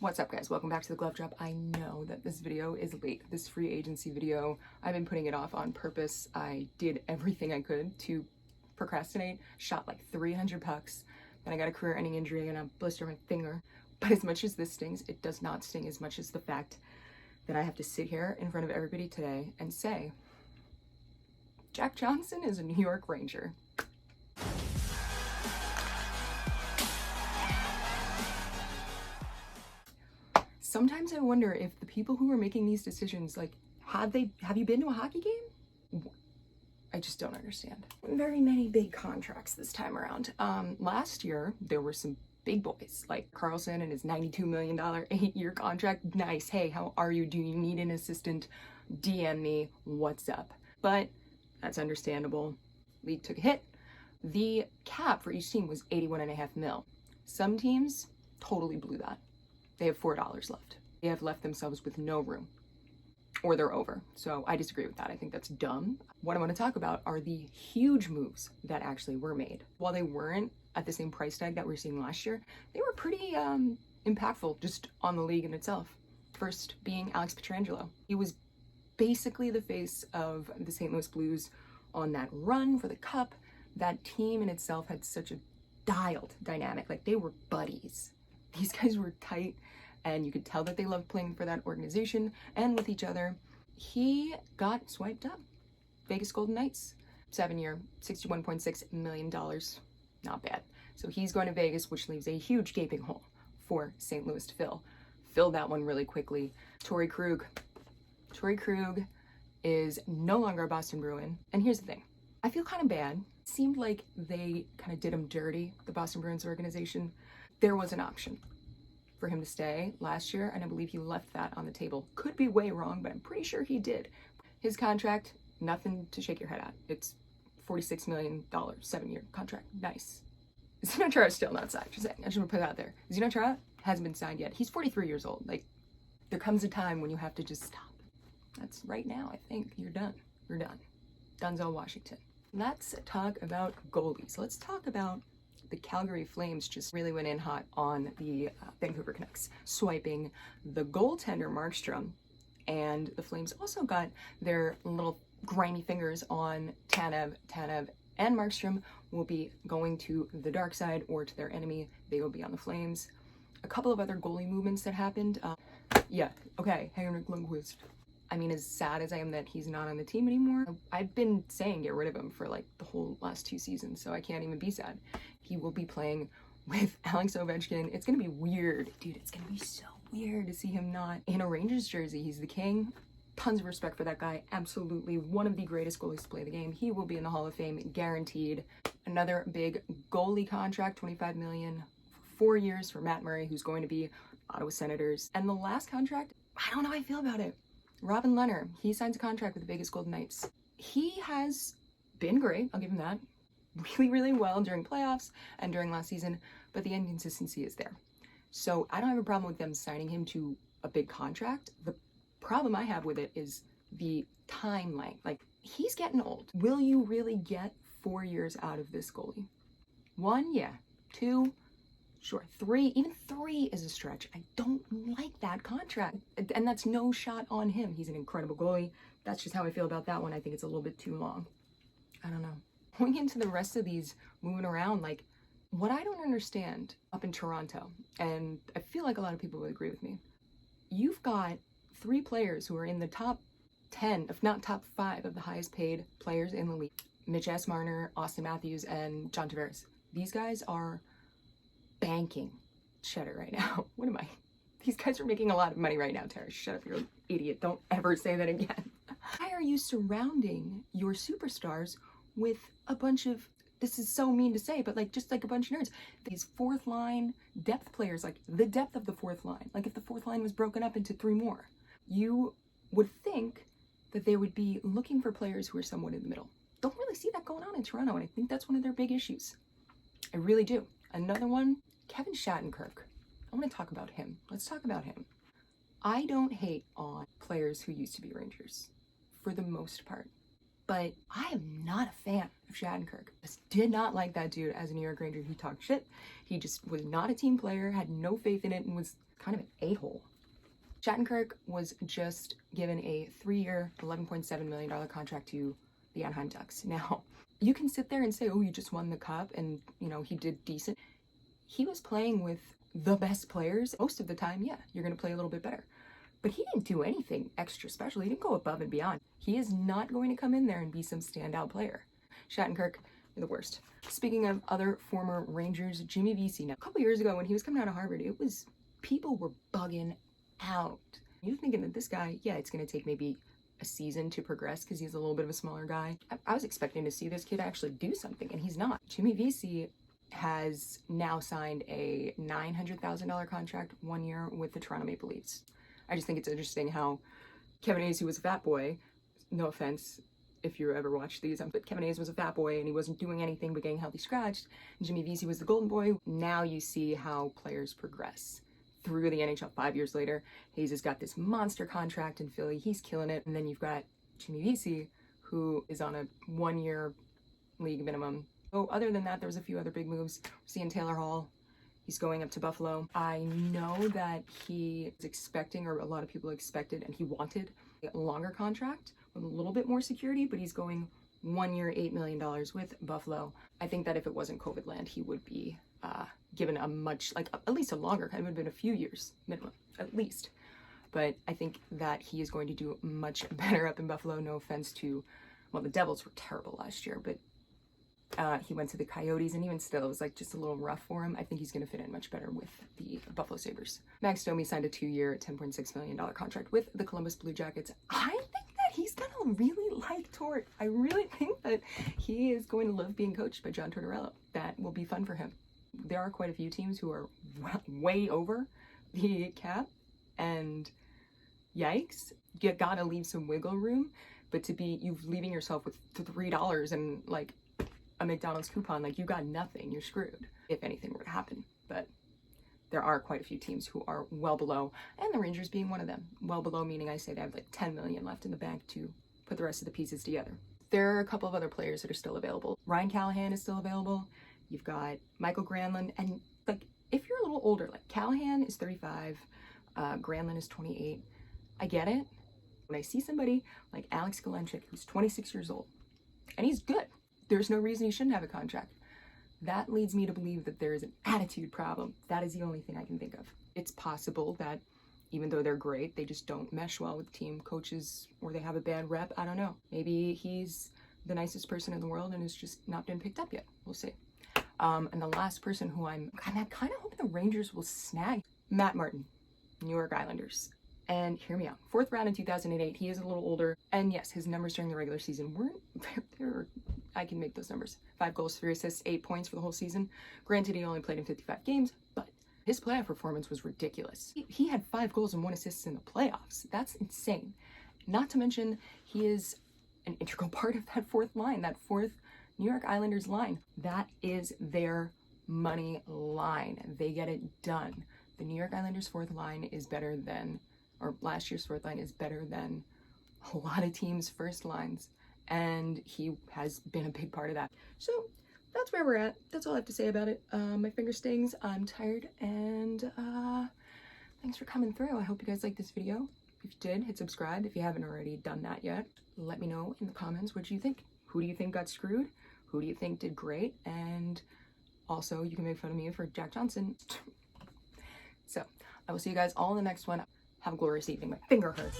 What's up, guys? Welcome back to the glove drop. I know that this video is late, this free agency video. I've been putting it off on purpose. I did everything I could to procrastinate, shot like 300 pucks, then I got a career-ending injury and a blister on my finger. But as much as this stings, it does not sting as much as the fact that I have to sit here in front of everybody today and say, Jack Johnson is a New York Ranger. Sometimes I wonder if the people who are making these decisions, like, have you been to a hockey game? I just don't understand. Very many big contracts this time around. Last year, there were some big boys, like Carlson and his $92 million 8-year contract. Nice. Hey, how are you? Do you need an assistant? DM me. What's up? But that's understandable. League took a hit. The cap for each team was $81.5 million. Some teams totally blew that. They have $4 left. They have left themselves with no room, or they're over. So I disagree with that. I think that's dumb. What I want to talk about are the huge moves that actually were made. While they weren't at the same price tag that we were seeing last year, they were pretty impactful just on the league in itself. First being Alex Pietrangelo. He was basically the face of the St. Louis Blues on that run for the Cup. That team in itself had such a dialed dynamic. Like, they were buddies. These guys were tight, and you could tell that they loved playing for that organization and with each other. He got swiped up. Vegas Golden Knights, 7-year, $61.6 million. Not bad. So he's going to Vegas, which leaves a huge gaping hole for St. Louis to fill. Fill that one really quickly. Torrey Krug. Torrey Krug is no longer a Boston Bruin. And here's the thing. I feel kind of bad. It seemed like they kind of did him dirty, the Boston Bruins organization. There was an option for him to stay last year, and I believe he left that on the table. Could be way wrong, but I'm pretty sure he did. His contract, nothing to shake your head at. It's $46 million, 7-year contract. Nice. Zdeno Chara is still not signed. Just saying. I just want to put it out there. Zdeno Chara hasn't been signed yet. He's 43 years old. Like, there comes a time when you have to just stop. That's right now, I think. You're done. You're done. Dunzo, Washington. Let's talk about goalies. Let's talk about the Calgary Flames just really went in hot on the Vancouver Canucks, swiping the goaltender Markstrom, and the Flames also got their little grimy fingers on Tanev. Tanev and Markstrom will be going to the dark side or to their enemy. They will be on the Flames. A couple of other goalie movements that happened. Henrik Lundqvist. I mean, as sad as I am that he's not on the team anymore, I've been saying get rid of him for like the whole last 2 seasons, so I can't even be sad. He will be playing with Alex Ovechkin. It's gonna be weird. Dude, it's gonna be so weird to see him not in a Rangers jersey. He's the king. Tons of respect for that guy. Absolutely one of the greatest goalies to play the game. He will be in the Hall of Fame, guaranteed. Another big goalie contract, $25 million for 4 years for Matt Murray, who's going to be Ottawa Senators. And the last contract, I don't know how I feel about it. Robin Lehner, he signs a contract with the Vegas Golden Knights. He has been great, I'll give him that. Really, really well during playoffs and during last season, but the inconsistency is there. So I don't have a problem with them signing him to a big contract. The problem I have with it is the timeline. Like, he's getting old. Will you really get 4 years out of this goalie? 1, yeah. 2, sure. 3, even 3 is a stretch. I don't like that contract. And that's no shot on him. He's an incredible goalie. That's just how I feel about that one. I think it's a little bit too long. I don't know. Going into the rest of these moving around, like, what I don't understand up in Toronto, and I feel like a lot of people would agree with me, you've got 3 players who are in the top 10, if not top 5 of the highest paid players in the league. Mitch S. Marner, Austin Matthews, and John Tavares. These guys are banking cheddar right now. What am I? These guys are making a lot of money right now, Tara. Shut up, you're an idiot. Don't ever say that again. Why are you surrounding your superstars with a bunch of, this is so mean to say, but like, just like a bunch of nerds? These 4th line depth players, like the depth of the 4th line. Like, if the 4th line was broken up into 3 more, you would think that they would be looking for players who are somewhat in the middle. Don't really see that going on in Toronto, and I think that's one of their big issues. I really do. Another one, Kevin Shattenkirk. I want to talk about him. Let's talk about him. I don't hate on players who used to be Rangers, for the most part. But I am not a fan of Shattenkirk. Just did not like that dude as a New York Ranger. He talked shit. He just was not a team player, had no faith in it, and was kind of an a-hole. Shattenkirk was just given a 3-year, $11.7 million contract to the Anaheim Ducks. Now, you can sit there and say, oh, you just won the cup and, you know, he did decent. He was playing with the best players. Most of the time, yeah, you're going to play a little bit better. But he didn't do anything extra special. He didn't go above and beyond. He is not going to come in there and be some standout player. Shattenkirk, you're the worst. Speaking of other former Rangers, Jimmy Vesey. Now, a couple years ago when he was coming out of Harvard, people were bugging out. You're thinking that this guy, yeah, it's going to take maybe a season to progress because he's a little bit of a smaller guy. I was expecting to see this kid actually do something, and he's not. Jimmy Vesey has now signed a $900,000 contract 1 year with the Toronto Maple Leafs. I just think it's interesting how Kevin Hayes, who was a fat boy, no offense if you ever watched these, but Kevin Hayes was a fat boy and he wasn't doing anything but getting healthy scratched. And Jimmy Vesey was the golden boy. Now you see how players progress through the NHL 5 years later. Hayes has got this monster contract in Philly. He's killing it. And then you've got Jimmy Vesey, who is on a 1-year league minimum. Oh, other than that, there was a few other big moves. We're seeing Taylor Hall. He's going up to Buffalo. I know that he is expecting, or a lot of people expected, and he wanted a longer contract with a little bit more security, but he's going 1 year, $8 million with Buffalo. I think that if it wasn't COVID land, he would be given a much, like at least a longer, it would have been a few years minimum, at least. But I think that he is going to do much better up in Buffalo. No offense to, well, the Devils were terrible last year, but he went to the Coyotes, and even still, it was like just a little rough for him. I think he's going to fit in much better with the Buffalo Sabres. Max Domi signed a 2-year, $10.6 million contract with the Columbus Blue Jackets. I think that he's going to really like Tort. I really think that he is going to love being coached by John Tortorella. That will be fun for him. There are quite a few teams who are way over the cap, and yikes, you gotta leave some wiggle room. But to be, you've leaving yourself with $3 and like a McDonald's coupon, like you got nothing, you're screwed if anything were to happen. But there are quite a few teams who are well below, and the Rangers being one of them. Well below meaning I say they have like 10 million left in the bank to put the rest of the pieces together. There are a couple of other players that are still available. Ryan Callahan is still available. You've got Michael Granlund, and like if you're a little older, like Callahan is 35, Granlund is 28. I get it. When I see somebody like Alex Galenchik, who's 26 years old, and he's good, there's no reason he shouldn't have a contract. That leads me to believe that there is an attitude problem. That is the only thing I can think of. It's possible that even though they're great, they just don't mesh well with team coaches, or they have a bad rep. I don't know. Maybe he's the nicest person in the world and has just not been picked up yet. We'll see. And the last person who I'm kind of hoping the Rangers will snag, Matt Martin, New York Islanders. And hear me out. 4th round in 2008. He is a little older. And yes, his numbers during the regular season weren't there. I can make those numbers. 5 goals, 3 assists, 8 points for the whole season. Granted, he only played in 55 games, but his playoff performance was ridiculous. He had 5 goals and 1 assist in the playoffs. That's insane. Not to mention, he is an integral part of that 4th line, that 4th New York Islanders line. That is their money line. They get it done. The New York Islanders 4th line is better than, or last year's 4th line is better than a lot of teams' first lines. And he has been a big part of that. So that's where we're at. That's all I have to say about it. My finger stings, I'm tired, and thanks for coming through. I hope you guys liked this video. If you did, hit subscribe. If you haven't already done that yet, let me know in the comments what you think. Who do you think got screwed? Who do you think did great? And also, you can make fun of me for Jack Johnson. So, I will see you guys all in the next one. Have a glorious evening. My finger hurts.